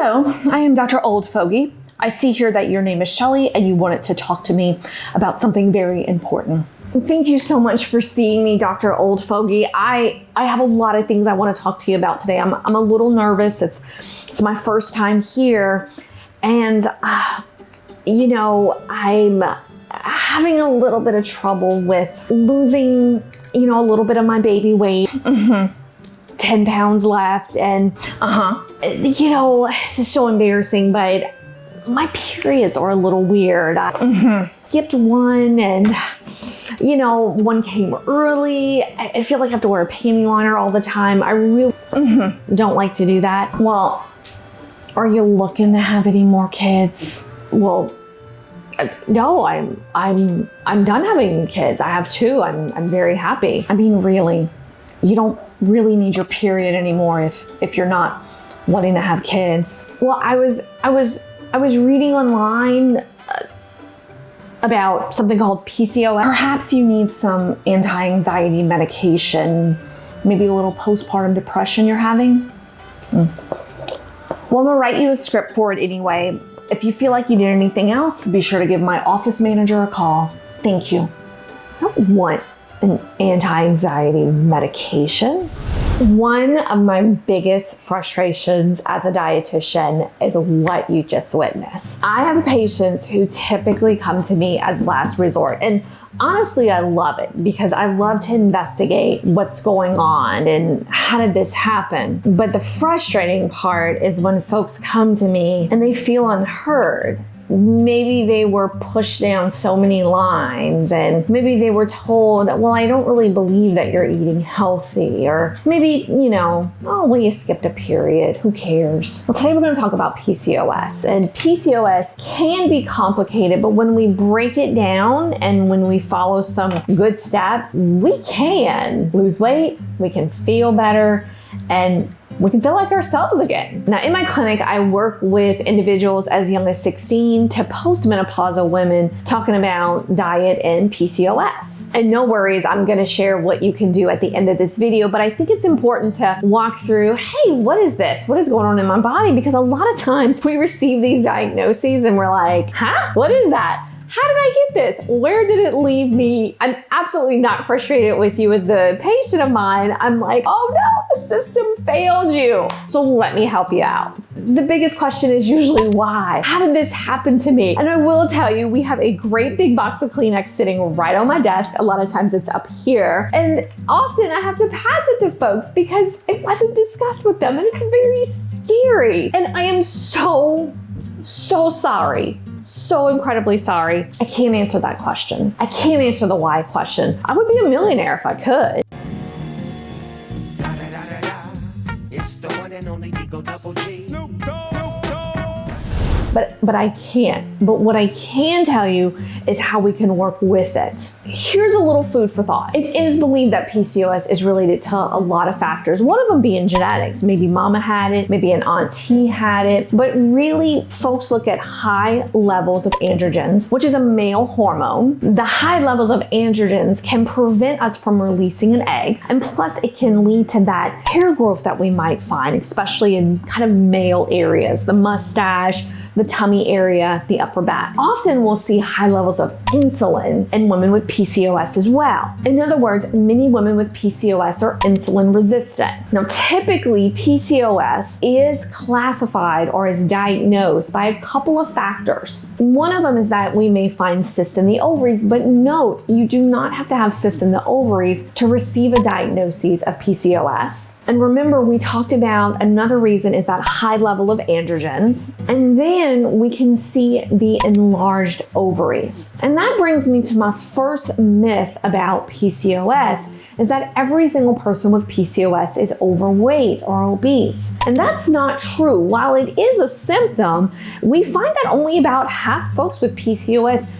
Hello, I am Dr. Old Fogey. I see here that your name is Shelly and you wanted to talk to me about something very important. Thank you so much for seeing me, Dr. Old Fogey. I have a lot of things I want to talk to you about today. I'm a little nervous. It's my first time here, and I'm having a little bit of trouble with losing, a little bit of my baby weight. 10 pounds left, and this is so embarrassing, but my periods are a little weird. I skipped one, and one came early. I feel like I have to wear a panty liner all the time. I really don't like to do that. Well, are you looking to have any more kids? Well, no, I'm done having kids. I have two. I'm very happy. I mean, really, you don't really need your period anymore if you're not wanting to have kids. Well, I was reading online about something called PCOS. Perhaps you need some anti-anxiety medication, maybe a little postpartum depression you're having. Well, I'm gonna write you a script for it anyway. If you feel like you need anything else, be sure to give my office manager a call. Thank you. I don't want an anti-anxiety medication. One of my biggest frustrations as a dietitian is what you just witnessed. I have patients who typically come to me as last resort, and honestly, I love it because I love to investigate what's going on and how did this happen. But the frustrating part is when folks come to me and they feel unheard. Maybe they were pushed down so many lines, and maybe they were told, well, I don't really believe that you're eating healthy, or maybe, you skipped a period, who cares? Well, today we're going to talk about PCOS, and PCOS can be complicated, but when we break it down and when we follow some good steps, we can lose weight, we can feel better, and we can feel like ourselves again. Now, in my clinic, I work with individuals as young as 16 to postmenopausal women talking about diet and PCOS. And no worries, I'm gonna share what you can do at the end of this video, but I think it's important to walk through, hey, what is this? What is going on in my body? Because a lot of times we receive these diagnoses and we're like, huh? What is that? How did I get this? Where did it leave me? I'm absolutely not frustrated with you as the patient of mine. I'm like, oh no, the system failed you. So let me help you out. The biggest question is usually why? How did this happen to me? And I will tell you, we have a great big box of Kleenex sitting right on my desk. A lot of times it's up here. And often I have to pass it to folks because it wasn't discussed with them, and it's very scary. And I am so sorry. So incredibly sorry. I can't answer that question. I can't answer the why question. I would be a millionaire if I could. It's the one and only Double G. But I can't. But what I can tell you is how we can work with it. Here's a little food for thought. It is believed that PCOS is related to a lot of factors, one of them being genetics. Maybe mama had it, maybe an auntie had it, but really folks look at high levels of androgens, which is a male hormone. The high levels of androgens can prevent us from releasing an egg, and plus it can lead to that hair growth that we might find, especially in kind of male areas, the mustache, the tummy area, the upper back. Often we'll see high levels of insulin in women with PCOS as well. In other words, many women with PCOS are insulin resistant. Now, typically PCOS is classified or is diagnosed by a couple of factors. One of them is that we may find cysts in the ovaries, but note, you do not have to have cysts in the ovaries to receive a diagnosis of PCOS. And remember, we talked about another reason is that high level of androgens. And then we can see the enlarged ovaries. And that brings me to my first myth about PCOS, is that every single person with PCOS is overweight or obese. And that's not true. While it is a symptom, we find that only about half folks with PCOS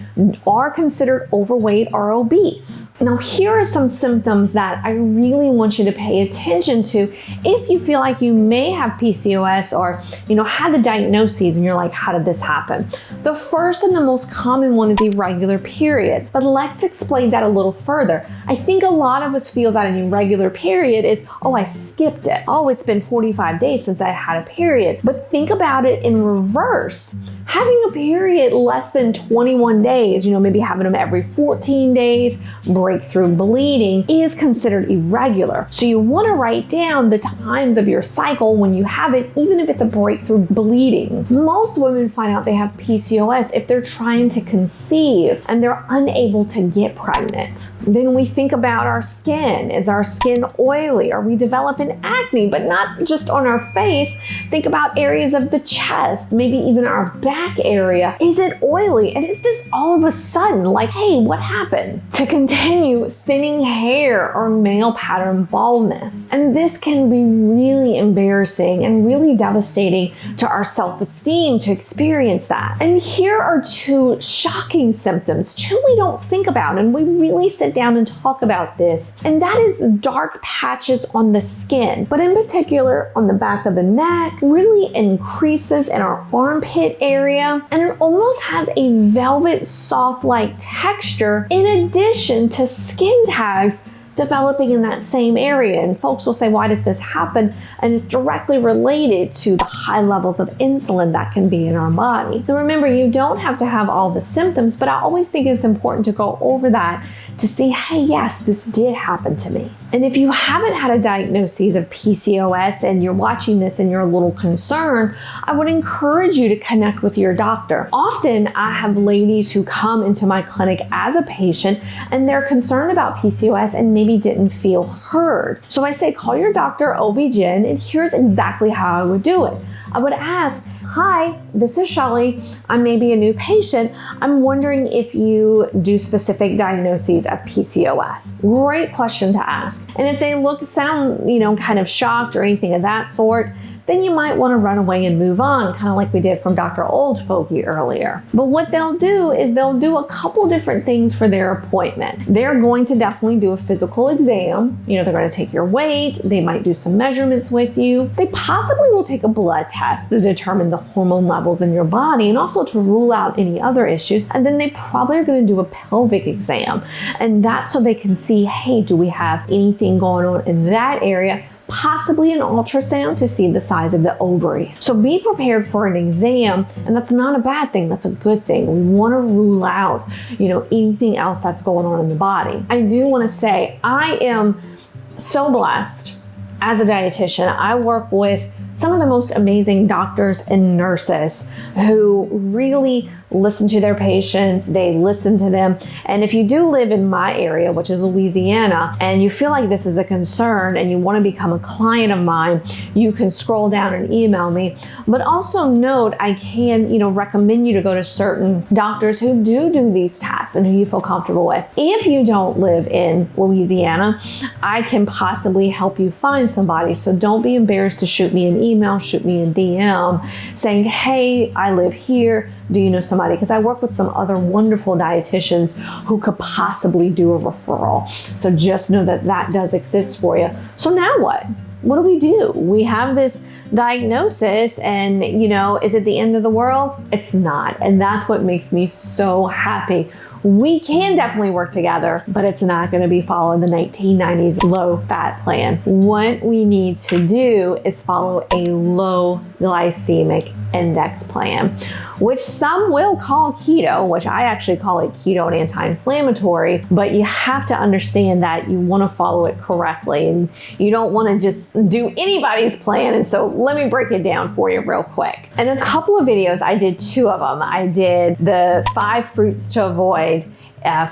are considered overweight or obese. Now, here are some symptoms that I really want you to pay attention to if you feel like you may have PCOS or, had the diagnoses and you're like, how did this happen? The first and the most common one is irregular periods, but let's explain that a little further. I think a lot of us feel that an irregular period is, oh, I skipped it. Oh, it's been 45 days since I had a period. But think about it in reverse. Having a period less than 21 days, maybe having them every 14 days, breakthrough bleeding, is considered irregular. So you want to write down the times of your cycle when you have it, even if it's a breakthrough bleeding. Most women find out they have PCOS if they're trying to conceive and they're unable to get pregnant. Then we think about our skin. Is our skin oily? Are we developing acne? But not just on our face. Think about areas of the chest, maybe even our back area. Is it oily? And is this all of a sudden like, hey, what happened? To continue, thinning hair or male pattern baldness. And this can be really embarrassing and really devastating to our self-esteem to experience that. And here are two shocking symptoms, two we don't think about, and we really sit down and talk about this. And that is dark patches on the skin, but in particular on the back of the neck, really increases in our armpit area, and it almost has a velvet soft-like texture in addition to skin tags developing in that same area. And folks will say, why does this happen? And it's directly related to the high levels of insulin that can be in our body. Now remember, you don't have to have all the symptoms, but I always think it's important to go over that to see, hey, yes, this did happen to me. And if you haven't had a diagnosis of PCOS and you're watching this and you're a little concerned, I would encourage you to connect with your doctor. Often I have ladies who come into my clinic as a patient and they're concerned about PCOS and maybe didn't feel heard. So I say, call your doctor, OB-GYN, and here's exactly how I would do it. I would ask, hi, this is Shelly. I may be a new patient. I'm wondering if you do specific diagnoses of PCOS. Great question to ask. And if they sound, kind of shocked or anything of that sort, then you might want to run away and move on, kind of like we did from Dr. Oldfogy earlier. But what they'll do is they'll do a couple different things for their appointment. They're going to definitely do a physical exam. They're going to take your weight. They might do some measurements with you. They possibly will take a blood test to determine the hormone levels in your body and also to rule out any other issues. And then they probably are going to do a pelvic exam. And that's so they can see, hey, do we have anything going on in that area? Possibly an ultrasound to see the size of the ovaries. So be prepared for an exam, and that's not a bad thing, that's a good thing. We want to rule out, anything else that's going on in the body. I do want to say I am so blessed as a dietitian. I work with some of the most amazing doctors and nurses who really listen to their patients, they listen to them. And if you do live in my area, which is Louisiana, and you feel like this is a concern and you want to become a client of mine, you can scroll down and email me. But also note, I can, recommend you to go to certain doctors who do these tests and who you feel comfortable with. If you don't live in Louisiana, I can possibly help you find somebody. So don't be embarrassed to shoot me an email, shoot me a DM saying, hey, I live here. Do you know somebody? Because I work with some other wonderful dietitians who could possibly do a referral. So just know that that does exist for you. So now what? What do? We have this diagnosis and, is it the end of the world? It's not. And that's what makes me so happy. We can definitely work together, but it's not going to be following the 1990s low fat plan. What we need to do is follow a low glycemic index plan, which some will call keto, which I actually call it keto and anti-inflammatory, but you have to understand that you want to follow it correctly and you don't want to just do anybody's plan. And so let me break it down for you real quick. In a couple of videos, I did 2 of them. I did the 5 fruits to avoid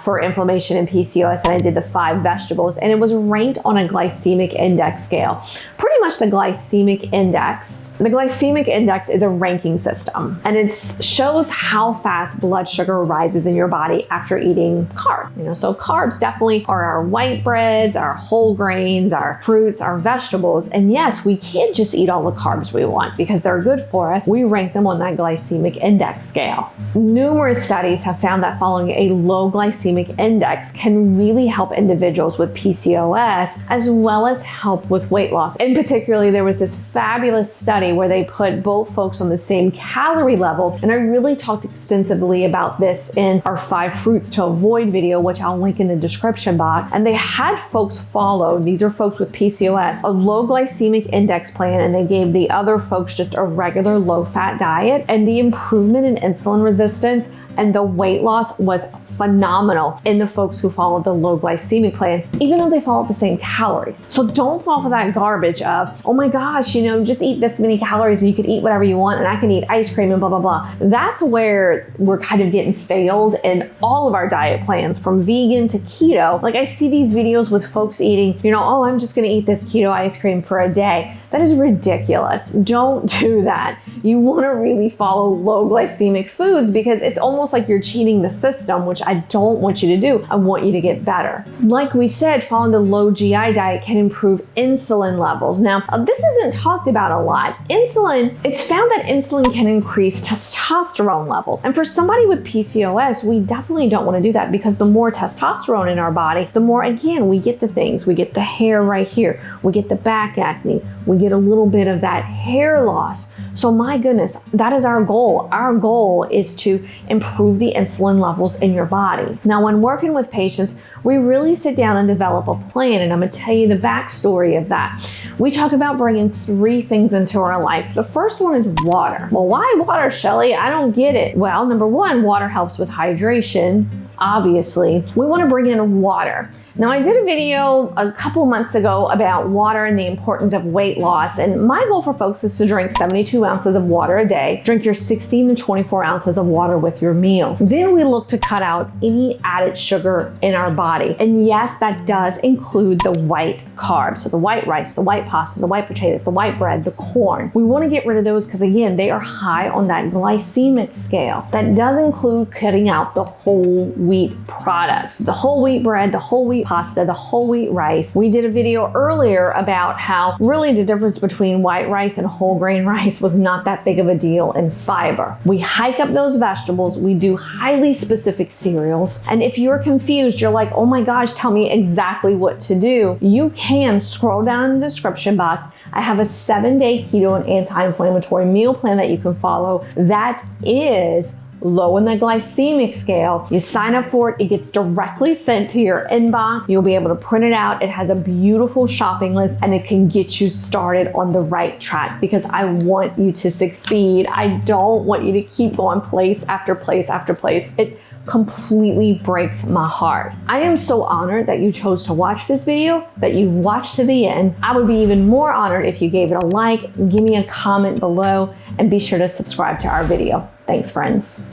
for inflammation and PCOS, and I did the 5 vegetables, and it was ranked on a glycemic index scale. Pretty much the glycemic index. The glycemic index is a ranking system, and it shows how fast blood sugar rises in your body after eating carb. So carbs definitely are our white breads, our whole grains, our fruits, our vegetables. And yes, we can't just eat all the carbs we want because they're good for us. We rank them on that glycemic index scale. Numerous studies have found that following a low glycemic index can really help individuals with PCOS as well as help with weight loss. In particular, there was this fabulous study where they put both folks on the same calorie level. And I really talked extensively about this in our 5 fruits to avoid video, which I'll link in the description box. And they had folks follow, these are folks with PCOS, a low glycemic index plan, and they gave the other folks just a regular low fat diet. And the improvement in insulin resistance and the weight loss was phenomenal in the folks who followed the low glycemic plan, even though they followed the same calories. So don't fall for that garbage of, oh my gosh, just eat this many calories and you can eat whatever you want and I can eat ice cream and blah, blah, blah. That's where we're kind of getting failed in all of our diet plans, from vegan to keto. Like I see these videos with folks eating, oh, I'm just gonna eat this keto ice cream for a day. That is ridiculous. Don't do that. You wanna really follow low glycemic foods because it's almost like you're cheating the system, which I don't want you to do. I want you to get better. Like we said, following the low GI diet can improve insulin levels. Now, this isn't talked about a lot. Insulin, it's found that insulin can increase testosterone levels. And for somebody with PCOS, we definitely don't want to do that because the more testosterone in our body, the more, again, we get the things. We get the hair right here. We get the back acne. We get a little bit of that hair loss. So my goodness, that is our goal. Our goal is to improve the insulin levels in your body. Now, when working with patients, we really sit down and develop a plan, and I'm gonna tell you the backstory of that. We talk about bringing 3 things into our life. The first one is water. Well, why water, Shelly? I don't get it. Well, number 1, water helps with hydration. Obviously, we want to bring in water. Now, I did a video a couple months ago about water and the importance of weight loss. And my goal for folks is to drink 72 ounces of water a day. Drink your 16 to 24 ounces of water with your meal. Then we look to cut out any added sugar in our body. And yes, that does include the white carbs. So the white rice, the white pasta, the white potatoes, the white bread, the corn. We want to get rid of those because, again, they are high on that glycemic scale. That does include cutting out the whole wheat products, the whole wheat bread, the whole wheat pasta, the whole wheat rice. We did a video earlier about how really the difference between white rice and whole grain rice was not that big of a deal in fiber. We hike up those vegetables. We do highly specific cereals. And if you're confused, you're like, oh my gosh, tell me exactly what to do. You can scroll down in the description box. I have a 7-day keto and anti-inflammatory meal plan that you can follow. That is low in the glycemic scale. You sign up for it, it gets directly sent to your inbox. You'll be able to print it out. It has a beautiful shopping list and it can get you started on the right track because I want you to succeed. I don't want you to keep going place after place after place. It completely breaks my heart. I am so honored that you chose to watch this video, that you've watched to the end. I would be even more honored if you gave it a like, give me a comment below, and be sure to subscribe to our video. Thanks, friends.